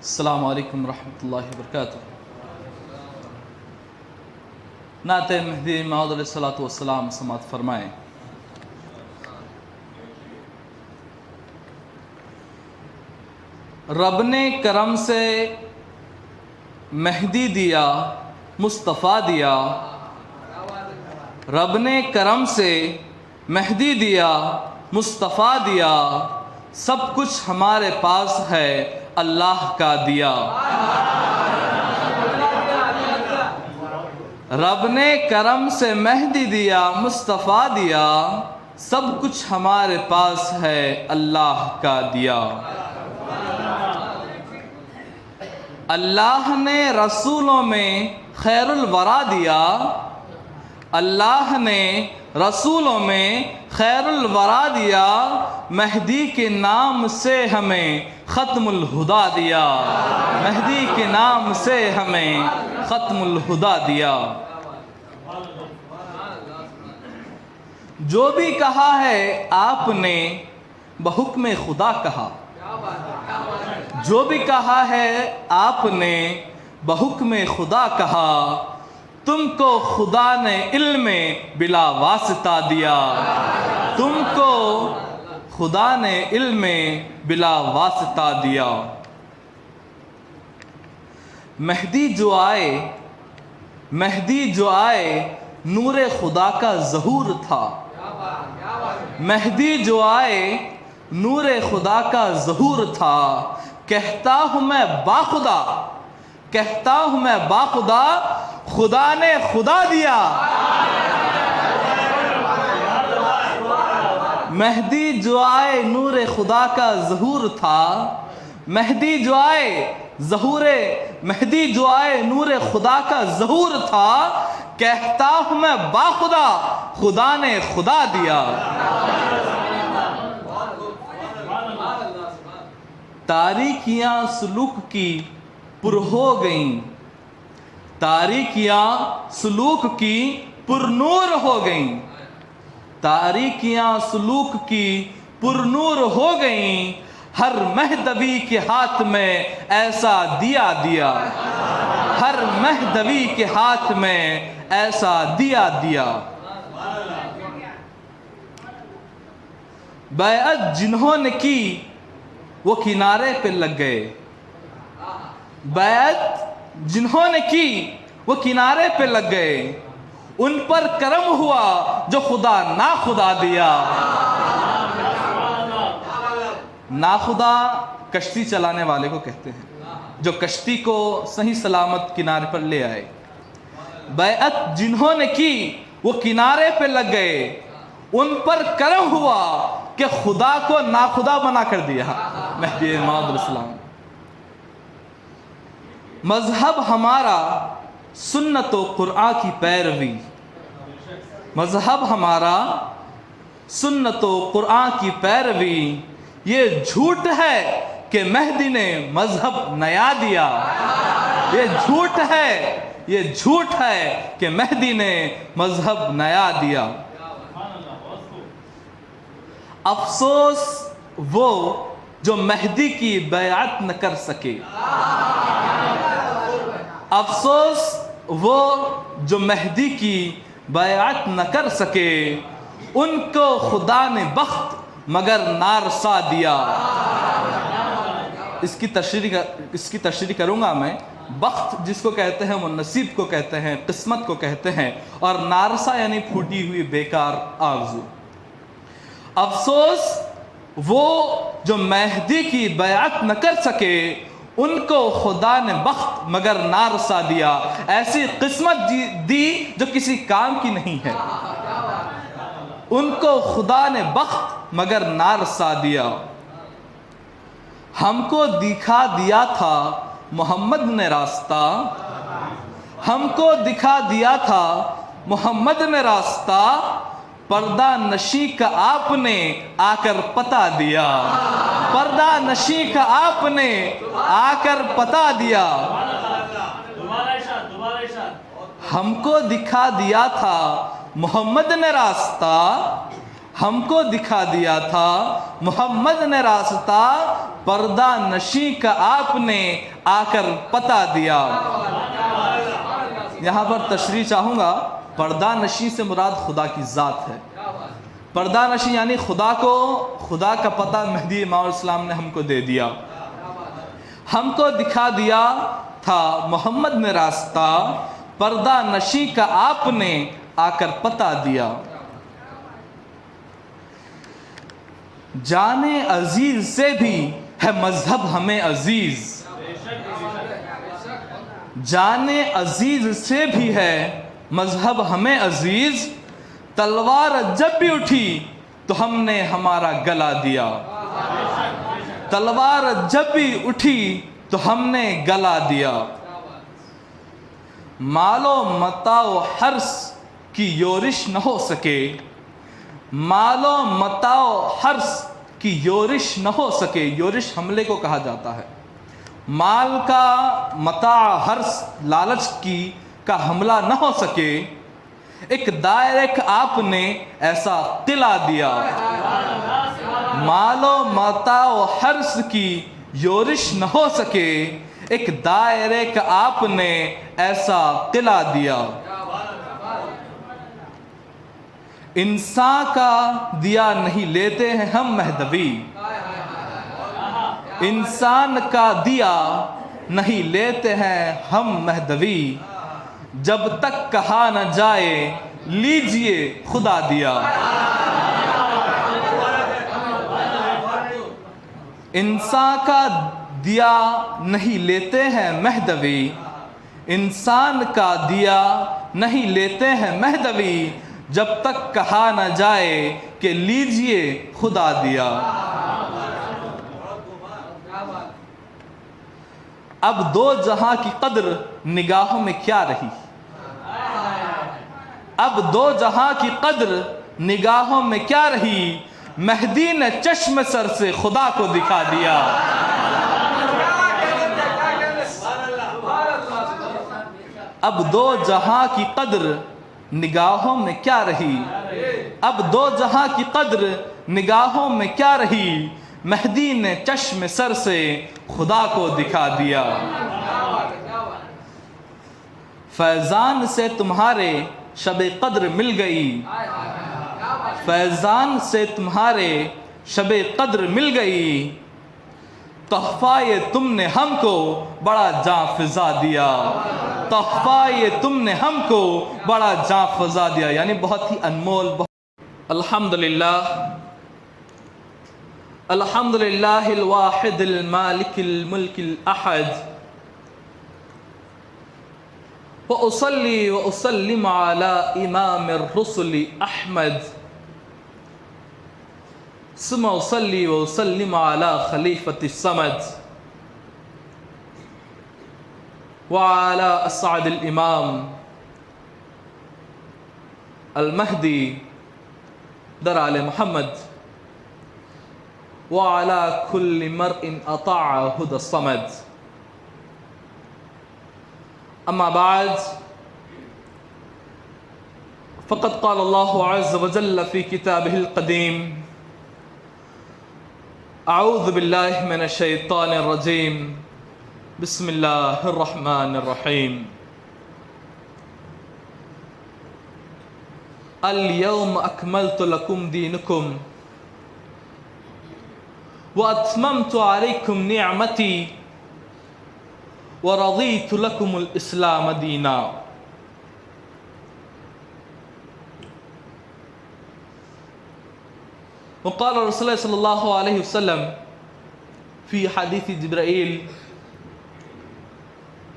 السلام علیکم ورحمۃ اللہ وبرکاتہ۔ نعت مہدی موعود علیہ الصلوۃ والسلام سماعت فرمائیں۔ رب نے کرم سے مہدی دیا، مصطفیٰ دیا۔ رب نے کرم سے مہدی دیا، مصطفیٰ دیا۔ سب کچھ ہمارے پاس ہے، اللہ کا دیا۔ رب نے کرم سے مہدی دیا، مصطفیٰ دیا۔ سب کچھ ہمارے پاس ہے، اللہ کا دیا۔ اللہ نے رسولوں میں خیر الورا دیا۔ اللہ نے رسولوں میں خیر الورا دیا۔ مہدی کے نام سے ہمیں ختم الہدا دیا۔ مہدی کے نام سے ہمیں ختم الہدا دیا۔ جو بھی کہا ہے آپ نے بحکم خدا کہا۔ جو بھی کہا ہے آپ نے بحکم خدا کہا۔ تم کو خدا نے علم بلا واسطہ دیا۔ تم کو خدا نے علم بلا واسطہ دیا۔ مہدی جو آئے، مہدی جو آئے نور خدا کا ظہور تھا۔ مہدی جو آئے نور خدا کا ظہور تھا۔ کہتا ہوں میں باخدا، کہتا ہوں میں باخدا، خدا نے خدا دیا۔ مہدی جو آئے نور خدا کا ظہور تھا۔ مہدی جو آئے ظہور، مہدی جو آئے نور خدا کا ظہور تھا۔ کہتا ہوں میں باخدا، خدا نے خدا دیا۔ تاریکیاں سلوک کی پر ہو گئیں، تاریکیاں سلوک کی پر نور ہو گئیں۔ تاریکیاں سلوک کی پر نور ہو گئیں۔ ہر مہدوی کے ہاتھ میں ایسا دیا دیا۔ ہر مہدوی کے ہاتھ میں ایسا دیا دیا۔ بیعت جنہوں نے کی وہ کنارے پہ لگ گئے۔ بیعت جنہوں نے کی وہ کنارے پہ لگ گئے۔ ان پر کرم ہوا جو خدا ناخدا دیا۔ ناخدا کشتی چلانے والے کو کہتے ہیں، جو کشتی کو صحیح سلامت کنارے پر لے آئے۔ بیعت جنہوں نے کی وہ کنارے پہ لگ گئے۔ ان پر کرم ہوا کہ خدا کو ناخدا بنا کر دیا۔ مہدی موعود علیہ السلام۔ مذہب ہمارا سنت و قرآن کی پیروی۔ مذہب ہمارا سنت و قرآن کی پیروی۔ یہ جھوٹ ہے کہ مہدی نے مذہب نیا دیا۔ یہ جھوٹ ہے، یہ جھوٹ ہے کہ مہدی نے مذہب نیا دیا۔ افسوس وہ جو مہدی کی بیعت نہ کر سکے۔ افسوس وہ جو مہدی کی بیعت نہ کر سکے۔ ان کو خدا نے بخت مگر نارسا دیا۔ اس کی تشریح کروں گا میں۔ بخت جس کو کہتے ہیں وہ نصیب کو کہتے ہیں، قسمت کو کہتے ہیں، اور نارسا یعنی پھوٹی ہوئی بیکار آرزو۔ افسوس وہ جو مہدی کی بیعت نہ کر سکے۔ ان کو خدا نے بخت مگر نارسا دیا۔ ایسی قسمت دی جو کسی کام کی نہیں ہے۔ ان کو خدا نے بخت مگر نارسا دیا۔ ہم کو دکھا دیا تھا محمد نے راستہ۔ ہم کو دکھا دیا تھا محمد نے راستہ۔ پردہ نشی کا آپ نے آ کر پتا دیا۔ پردہ نشی کا آپ نے آ کر پتا دیا۔ ہم کو دکھا دیا تھا محمد نے راستہ۔ ہم کو دکھا دیا تھا محمد نے راستہ۔ پردہ نشی کا آپ نے آ کر پتہ دیا. یہاں پر تشریح چاہوں گا، پردہ نشی سے مراد خدا کی ذات ہے. پردہ نشی یعنی خدا کا پتہ مہدی امام علیہ السلام نے ہم کو دے دیا، ہم کو دکھا دیا تھا محمد نے راستہ، پردہ نشی کا آپ نے آ کر پتہ دیا. جانے عزیز سے بھی ہے مذہب ہمیں عزیز، جانے عزیز سے بھی ہے مذہب ہمیں عزیز، تلوار جب بھی اٹھی تو ہم نے ہمارا گلا دیا. تلوار جب بھی اٹھی تو ہم نے گلا دیا. مال و متاع و حرث کی یورش نہ ہو سکے، مال و متاع و حرث کی یورش نہ ہو سکے. یورش حملے کو کہا جاتا ہے. مال کا، متاع، حرث، لالچ کا حملہ نہ ہو سکے. ایک دائرے کا آپ نے ایسا قلعہ دیا. مال و متاع و حرث کی یورش نہ ہو سکے، ایک دائرے کا آپ نے ایسا قلعہ دیا. انسان کا دیا نہیں لیتے ہیں ہم مہدوی، انسان کا دیا نہیں لیتے ہیں ہم مہدوی، جب تک کہا نہ جائے لیجئے خدا دیا. انسان کا دیا نہیں لیتے ہیں مہدوی، انسان کا دیا نہیں لیتے ہیں مہدوی، جب تک کہا نہ جائے کہ لیجئے خدا دیا. اب دو جہاں کی قدر نگاہوں میں کیا رہی، اب دو جہاں کی قدر نگاہوں میں کیا رہی، مہدی نے چشم سر سے خدا کو دکھا دیا. اب دو جہاں کی قدر نگاہوں میں کیا رہی، اب دو جہاں کی قدر نگاہوں میں کیا رہی، مہدی نے چشم سر سے خدا کو دکھا دیا. فیضان سے تمہارے شب قدر مل گئی، فیضان سے تمہارے شب قدر مل گئی، تحفہ یہ تم نے ہم کو بڑا جاں فضا دیا. تحفہ یہ تم نے ہم کو بڑا جاں فضا دیا، یعنی بہت ہی انمول. الحمدللہ، الحمدللہ الواحد المالک الملک الاحد، وأصلي وأسلم على إمام الرسل أحمد، ثم أصلي وأسلم على خليفة الصمد وعلى أسعد الإمام المهدي در آل محمد وعلى كل مرء أطاع هدى الصمد. أما بعد، فقد قال الله عز وجل في كتابه القديم: أعوذ بالله من الشيطان الرجيم، بسم الله الرحمن الرحيم. اليوم أكملت لكم دينكم وأتممت عليكم نعمتي ورضيت لكم الإسلام دينا. وقال رسول الله صلى الله عليه وسلم في حديث جبرائيل: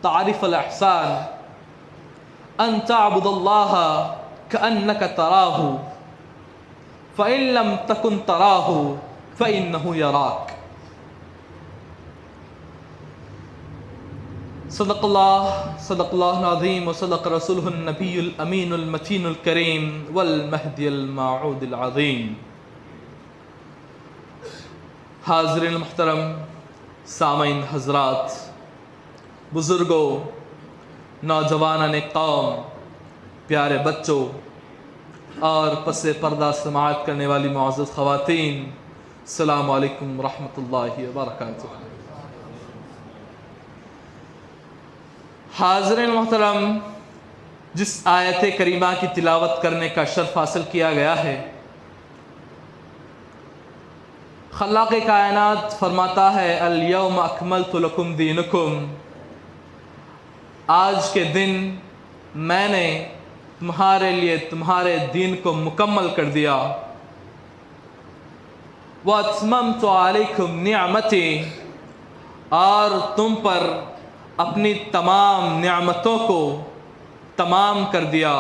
تعرف الإحسان أن تعبد الله كأنك تراه فإن لم تكن تراه فإنه يراك. صدق الله العظيم وصدق رسوله النبي الأمين المتين الكريم والمهدي الموعود العظيم. حاضرین محترم، سامعین حضرات، بزرگوں، نوجوانان قوم، پیارے بچوں اور پس پردہ سماعت کرنے والی معزز خواتین، السلام علیکم ورحمۃ اللہ وبرکاتہ۔ حاضرین محترم، جس آیت کریمہ کی تلاوت کرنے کا شرف حاصل کیا گیا ہے، خلاق کائنات فرماتا ہے الیوم اکملت لکم دینکم، آج کے دن میں نے تمہارے لیے تمہارے دین کو مکمل کر دیا۔ وَأَتْمَمْتُ عَلَيْكُمْ نِعْمَتِي، اور تم پر اپنی تمام نعمتوں کو تمام کر دیا۔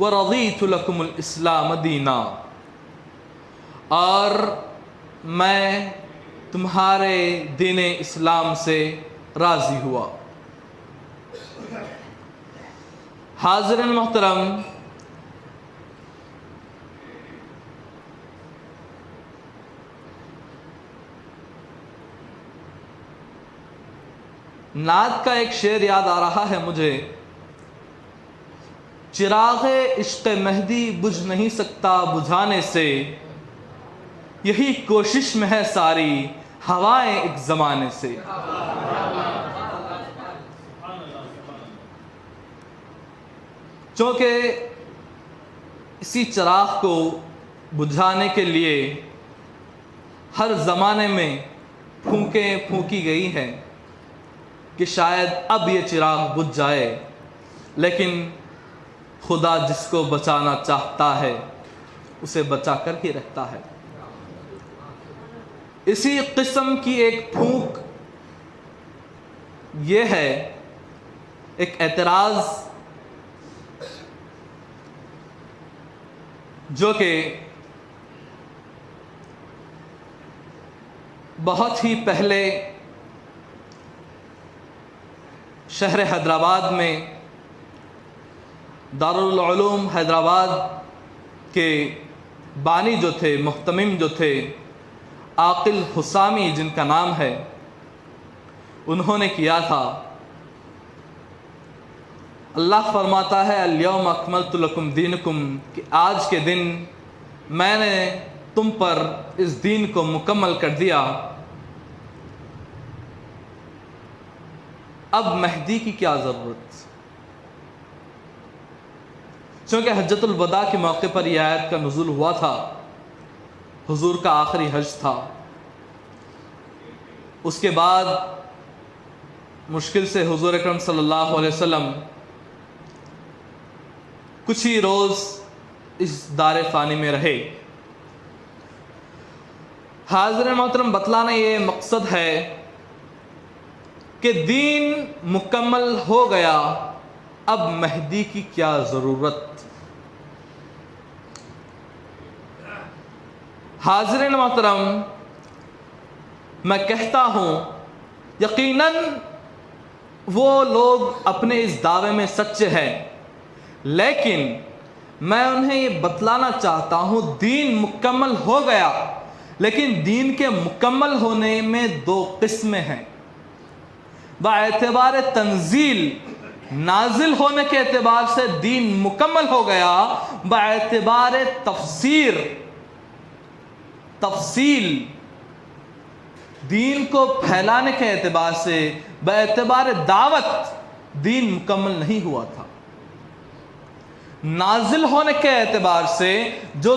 وَرَضِيتُ لَكُمُ الْإِسْلَامَ دِينًا، اور میں تمہارے دین اسلام سے راضی ہوا۔ حاضرین محترم، نعت کا ایک شعر یاد آ رہا ہے مجھے، چراغ عشق مہدی بجھ نہیں سکتا بجھانے سے، یہی کوشش میں ہے ساری ہوائیں ایک زمانے سے۔ چونکہ اسی چراغ کو بجھانے کے لیے ہر زمانے میں پھونکیں پھونکی گئی ہیں کہ شاید اب یہ چراغ بجھ جائے، لیکن خدا جس کو بچانا چاہتا ہے اسے بچا کر ہی رہتا ہے۔ اسی قسم کی ایک پھونک یہ ہے، ایک اعتراض جو کہ بہت ہی پہلے شہر حیدرآباد میں دارالعلوم حیدرآباد کے بانی جو تھے، محتمم جو تھے، عاقل حسامی جن کا نام ہے، انہوں نے کیا تھا۔ اللہ فرماتا ہے الیوم اکملت لکم دینکم، کہ آج کے دن میں نے تم پر اس دین کو مکمل کر دیا۔ اب مہدی کی کیا ضرورت؟ چونکہ حجۃ الوداع کے موقع پر یہ آیت کا نزول ہوا تھا، حضور کا آخری حج تھا۔ اس کے بعد مشکل سے حضور اکرم صلی اللہ علیہ وسلم کچھ ہی روز اس دار فانی میں رہے۔ حاضر محترم، بتلانا یہ مقصد ہے کہ دین مکمل ہو گیا، اب مہدی کی کیا ضرورت؟ حاضرین محترم، میں کہتا ہوں یقیناً وہ لوگ اپنے اس دعوے میں سچے ہیں، لیکن میں انہیں یہ بتلانا چاہتا ہوں دین مکمل ہو گیا، لیکن دین کے مکمل ہونے میں دو قسمیں ہیں۔ باعتبار تنزیل، نازل ہونے کے اعتبار سے دین مکمل ہو گیا، باعتبار تفصیل دین کو پھیلانے کے اعتبار سے، باعتبار دعوت دین مکمل نہیں ہوا تھا۔ نازل ہونے کے اعتبار سے جو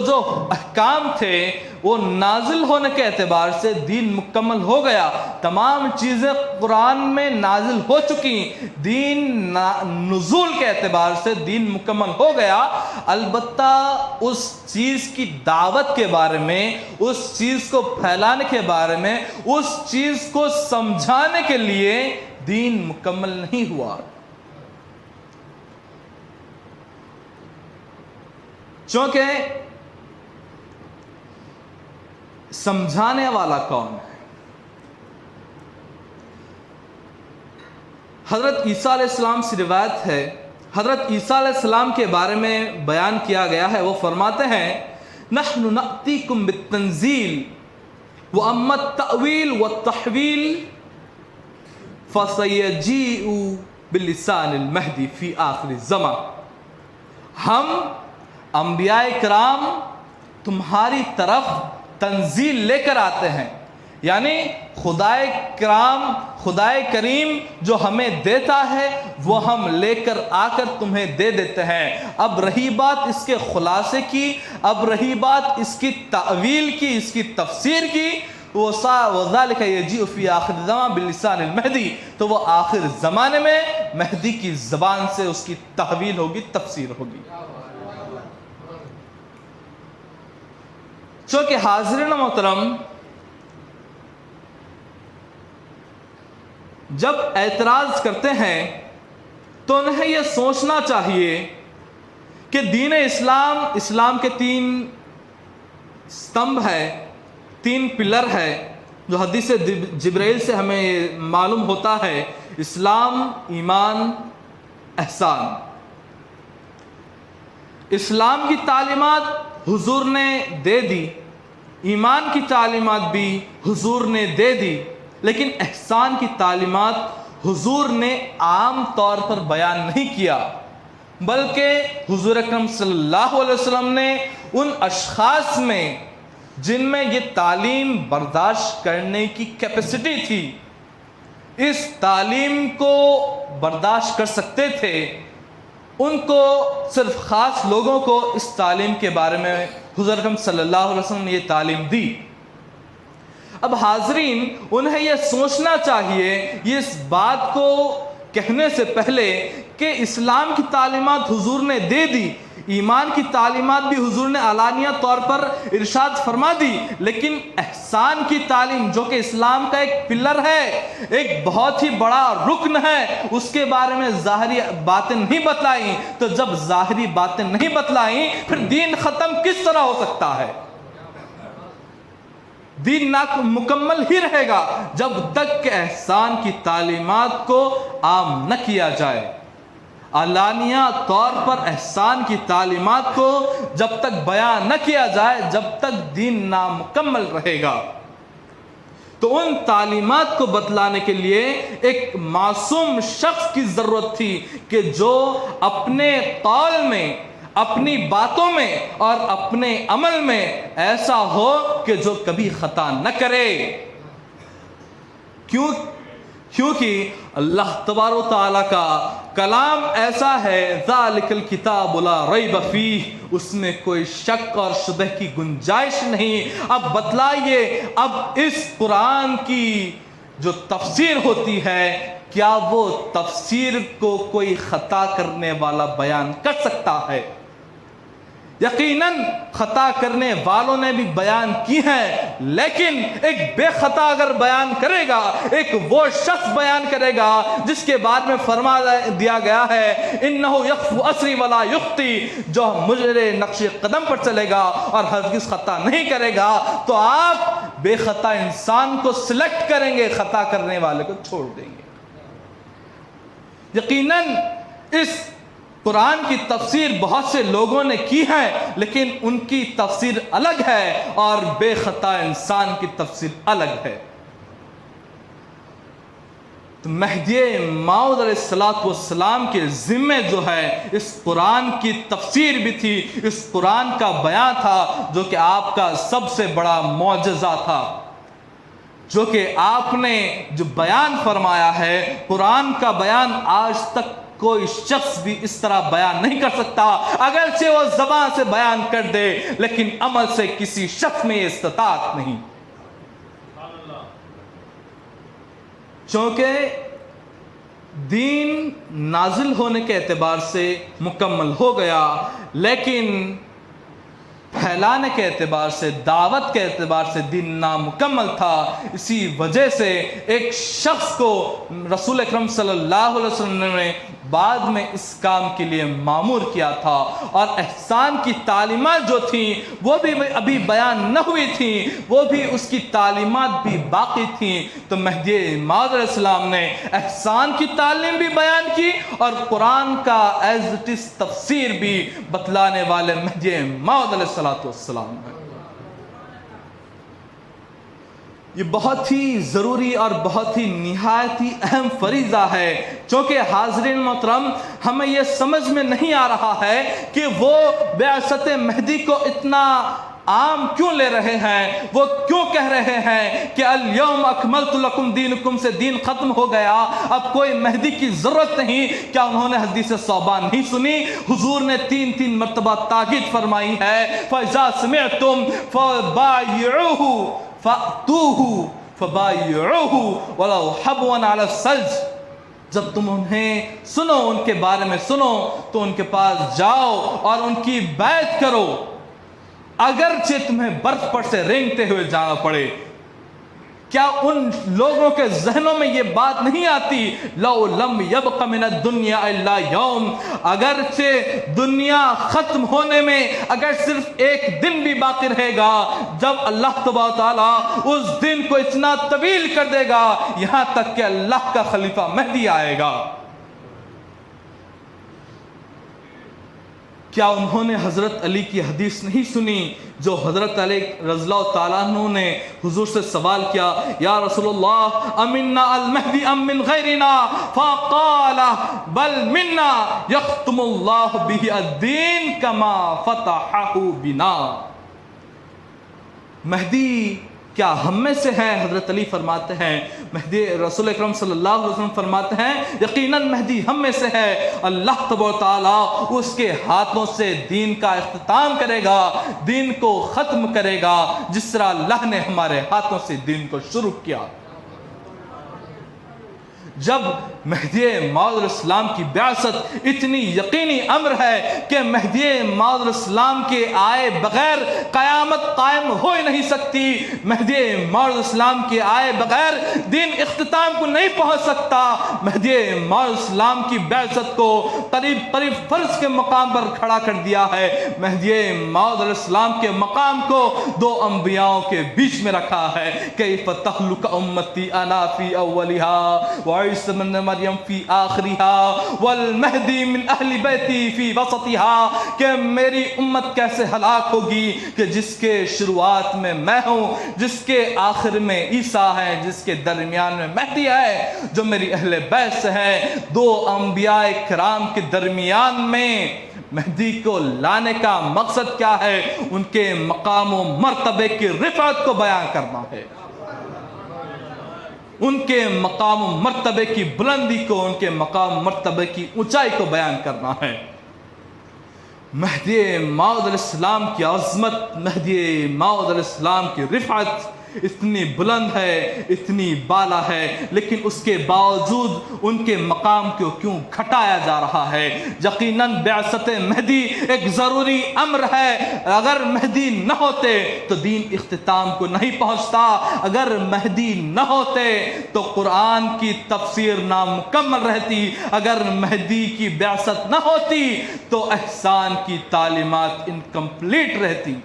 احکام تھے وہ نازل ہونے کے اعتبار سے دین مکمل ہو گیا، تمام چیزیں قرآن میں نازل ہو چکی، دین نزول کے اعتبار سے دین مکمل ہو گیا۔ البتہ اس چیز کی دعوت کے بارے میں، اس چیز کو پھیلانے کے بارے میں، اس چیز کو سمجھانے کے لیے دین مکمل نہیں ہوا۔ چونکہ سمجھانے والا کون ہے؟ حضرت عیسیٰ علیہ السلام سے روایت ہے، حضرت عیسیٰ علیہ السلام کے بارے میں بیان کیا گیا ہے، وہ فرماتے ہیں نحن نأتیکم بالتنزیل وَأَمَّا التَّأْوِيلُ وَالتَّحْوِيلُ فَسَيَجِيءُ بِلِسَانِ الْمَهْدِ فِي آخِرِ الزَّمَانِ، ہم انبیاء کرام تمہاری طرف تنزیل لے کر آتے ہیں، یعنی خدائے کریم جو ہمیں دیتا ہے وہ ہم لے کر آ کر تمہیں دے دیتے ہیں۔ اب رہی بات اس کے خلاصے کی، اب رہی بات اس کی تعویل کی، اس کی تفسیر کی، وَذَلِكَ يَجِئُ فِي آخِرِ الزَّمَانِ بِلِسَانِ الْمَہْدِی، تو وہ آخر زمانے میں مہدی کی زبان سے اس کی تحویل ہوگی، تفسیر ہوگی۔ چونکہ حاضرین محترم، جب اعتراض کرتے ہیں تو انہیں یہ سوچنا چاہیے کہ دین اسلام کے 3 ستمبھ ہے، 3 پلر ہے، جو حدیث جبرائیل سے ہمیں معلوم ہوتا ہے: اسلام، ایمان، احسان۔ اسلام کی تعلیمات حضور نے دے دی، ایمان کی تعلیمات بھی حضور نے دے دی، لیکن احسان کی تعلیمات حضور نے عام طور پر بیان نہیں کیا، بلکہ حضور اکرم صلی اللہ علیہ وسلم نے ان اشخاص میں جن میں یہ تعلیم برداشت کرنے کی کیپیسٹی تھی، اس تعلیم کو برداشت کر سکتے تھے، ان کو، صرف خاص لوگوں کو اس تعلیم کے بارے میں حضور اکرم صلی اللہ علیہ وسلم نے یہ تعلیم دی۔ اب حاضرین، انہیں یہ سوچنا چاہیے یہ اس بات کو کہنے سے پہلے کہ اسلام کی تعلیمات حضور نے دے دی، ایمان کی تعلیمات بھی حضور نے علانیہ طور پر ارشاد فرما دی، لیکن احسان کی تعلیم جو کہ اسلام کا ایک پلر ہے، ایک بہت ہی بڑا رکن ہے، اس کے بارے میں ظاہری باتیں نہیں بتلائیں۔ تو جب ظاہری باتیں نہیں بتلائیں پھر دین ختم کس طرح ہو سکتا ہے؟ دین مکمل ہی رہے گا جب تک کہ احسان کی تعلیمات کو عام نہ کیا جائے، علانیہ طور پر احسان کی تعلیمات کو جب تک بیان نہ کیا جائے، جب تک دین نامکمل رہے گا۔ تو ان تعلیمات کو بتلانے کے لیے ایک معصوم شخص کی ضرورت تھی کہ جو اپنے قول میں، اپنی باتوں میں اور اپنے عمل میں ایسا ہو کہ جو کبھی خطا نہ کرے۔ کیونکہ اللہ تبارک و تعالیٰ کا کلام ایسا ہے، ذالک الکتاب لا ریب فیہ، اس میں کوئی شک اور شبہ کی گنجائش نہیں۔ اب بتلائیے، اب اس قرآن کی جو تفسیر ہوتی ہے، کیا وہ تفسیر کو کوئی خطا کرنے والا بیان کر سکتا ہے؟ یقیناً خطا کرنے والوں نے بھی بیان کی ہیں، لیکن ایک بے خطا اگر بیان کرے گا، ایک وہ شخص بیان کرے گا جس کے بارے میں فرما دیا گیا ہے انہو یخفو اسری ولا یخطی، جو مجرے نقش قدم پر چلے گا اور ہرگز خطا نہیں کرے گا، تو آپ بے خطا انسان کو سلیکٹ کریں گے، خطا کرنے والے کو چھوڑ دیں گے۔ یقیناً اس قرآن کی تفسیر بہت سے لوگوں نے کی ہے، لیکن ان کی تفسیر الگ ہے اور بے خطا انسان کی تفسیر الگ ہے۔ تو مہدی موعود علیہ السلام کے ذمے جو ہے اس قرآن کی تفسیر بھی تھی، اس قرآن کا بیان تھا، جو کہ آپ کا سب سے بڑا معجزہ تھا، جو کہ آپ نے جو بیان فرمایا ہے، قرآن کا بیان آج تک کوئی شخص بھی اس طرح بیان نہیں کر سکتا، اگرچہ وہ زبان سے بیان کر دے، لیکن عمل سے کسی شخص میں یہ استطاعت نہیں۔ چونکہ دین نازل ہونے کے اعتبار سے مکمل ہو گیا، لیکن پھیلانے کے اعتبار سے، دعوت کے اعتبار سے دین نامکمل تھا۔ اسی وجہ سے ایک شخص کو رسول اکرم صلی اللہ علیہ وسلم نے بعد میں اس کام کے لیے مامور کیا تھا، اور احسان کی تعلیمات جو تھیں وہ بھی ابھی بیان نہ ہوئی تھیں، وہ بھی اس کی تعلیمات بھی باقی تھیں۔ تو مہدی موعود علیہ السلام نے احسان کی تعلیم بھی بیان کی اور قرآن کا ایز اٹ از تفسیر بھی بتلانے والے مہدی موعود علیہ السلام ہے۔ یہ بہت ہی ضروری اور بہت ہی نہایت ہی اہم فریضہ ہے، چونکہ حاضرین محترم ہمیں یہ سمجھ میں نہیں آ رہا ہے کہ وہ بعثت مہدی کو اتنا عام کیوں لے رہے ہیں؟ وہ کیوں کہہ رہے ہیں کہ الیوم اکملت لکم دینکم سے دین ختم ہو گیا، اب کوئی مہدی کی ضرورت نہیں؟ کیا انہوں نے حدیث صوبان نہیں سنی؟ حضور نے 3 مرتبہ تاکید فرمائی ہے، فَإِذَا سَمِعْتُمْ فَبَايِعُوهُ فَأْتُوهُ فَبَايِعُوهُ وَلَوْ حَبْوًا عَلَى الثَّلْجِ، جب تم انہیں سنو، ان کے بارے میں سنو، تو ان کے پاس جاؤ اور ان کی بیعت کرو، اگرچہ تمہیں برف پر سے رینگتے ہوئے جانا پڑے۔ کیا ان لوگوں کے ذہنوں میں یہ بات نہیں آتی، لو لم یبق من الدنیا الا یوم، اگرچہ دنیا ختم ہونے میں اگر صرف ایک دن بھی باقی رہے گا، جب اللہ تبارک و تعالیٰ اس دن کو اتنا طویل کر دے گا یہاں تک کہ اللہ کا خلیفہ مہدی آئے گا۔ کیا انہوں نے حضرت علی کی حدیث نہیں سنی جو حضرت علی رضی اللہ تعالیٰ عنہ نے حضور سے سوال کیا، یا رسول اللہ امنا المہدی ام من غیرنا؟ فقال بل منا یختم اللہ بہ الدین کما فتحہ بنا۔ مہدی کیا ہم میں سے ہے؟ حضرت علی فرماتے ہیں، مہدی رسول اکرم صلی اللہ علیہ وسلم فرماتے ہیں یقیناً مہدی ہم میں سے ہے، اللہ تبارک و تعالیٰ اس کے ہاتھوں سے دین کا اختتام کرے گا، دین کو ختم کرے گا، جس طرح اللہ نے ہمارے ہاتھوں سے دین کو شروع کیا۔ جب مہدی موعود علیہ السلام کی بعثت اتنی یقینی امر ہے کہ مہدی موعود علیہ السلام کے آئے بغیر قیامت قائم ہو ہی نہیں سکتی، مہدی موعود علیہ السلام کے آئے بغیر دین اختتام کو نہیں پہنچ سکتا، مہدی موعود علیہ السلام کی بعثت کو قریب فرض کے مقام پر کھڑا کر دیا ہے، مہدی موعود علیہ السلام کے مقام کو 2 انبیاءوں کے بیچ میں رکھا ہے، کیف تہلک امتی انا فی اولہا وعیسی ابن مریم فی آخریہا والمہدی من اہل بیتی فی وسطیہا، کہ میری امت کیسے ہلاک ہوگی کہ جس کے شروعات میں میں ہوں، جس کے آخر میں عیسیٰ ہے، جس کے درمیان میں مہدی ہے جو میری اہل بیت سے ہے۔ 2 انبیاء کرام کے درمیان میں مہدی کو لانے کا مقصد کیا ہے؟ ان کے مقام و مرتبے کی رفعت کو بیان کرنا ہے، ان کے مقام و مرتبے کی بلندی کو، ان کے مقام و مرتبے کی اونچائی کو بیان کرنا ہے۔ مہدی موعود علیہ السلام کی عظمت، مہدی موعود علیہ السلام کی رفعت اتنی بلند ہے، اتنی بالا ہے، لیکن اس کے باوجود ان کے مقام کو کیوں گھٹایا جا رہا ہے؟ یقیناً بعثت مہدی ایک ضروری امر ہے، اگر مہدی نہ ہوتے تو دین اختتام کو نہیں پہنچتا، اگر مہدی نہ ہوتے تو قرآن کی تفسیر نامکمل رہتی، اگر مہدی کی بعثت نہ ہوتی تو احسان کی تعلیمات انکمپلیٹ رہتی۔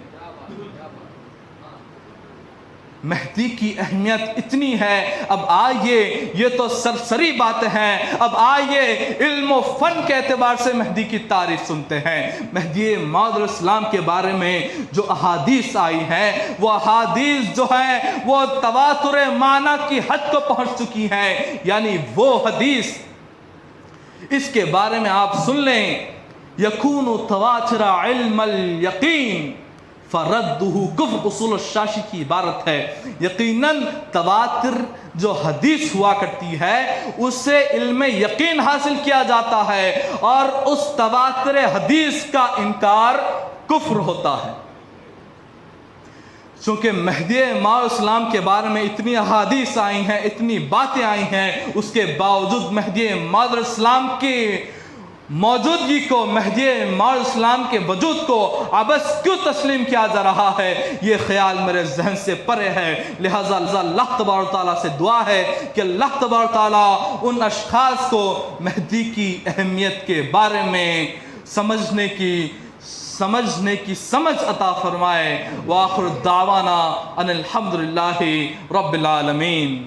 مہدی کی اہمیت اتنی ہے۔ اب آئیے، یہ تو سرسری باتیں ہیں، اب آئیے علم و فن کے اعتبار سے مہدی کی تعریف سنتے ہیں۔ مہدی موعود علیہ السلام کے بارے میں جو احادیث آئی ہیں، وہ احادیث جو ہیں وہ تواتر معنی کی حد کو پہنچ چکی ہیں، یعنی وہ حدیث، اس کے بارے میں آپ سن لیں، یکون تواتر علم الیقین فردہ کفر، اصول الشاشی کی عبارت ہے۔ یقیناً تواتر جو حدیث ہوا کرتی ہے اس سے علم یقین حاصل کیا جاتا ہے، اور اس تواتر حدیث کا انکار کفر ہوتا ہے۔ چونکہ مہدی موعود علیہ السلام کے بارے میں اتنی احادیث آئی ہیں، اتنی باتیں آئی ہیں، اس کے باوجود مہدی موعود علیہ السلام کی موجودگی کو، مہدی موعود علیہ السلام کے وجود کو عبث کیوں تسلیم کیا جا رہا ہے؟ یہ خیال میرے ذہن سے پرے ہے۔ لہٰذا اللہ تبارک تعالیٰ سے دعا ہے کہ اللہ تبارک تعالیٰ ان اشخاص کو مہدی کی اہمیت کے بارے میں سمجھنے کی سمجھ عطا فرمائے۔ وآخر دعوانا ان الحمدللہ رب العالمین۔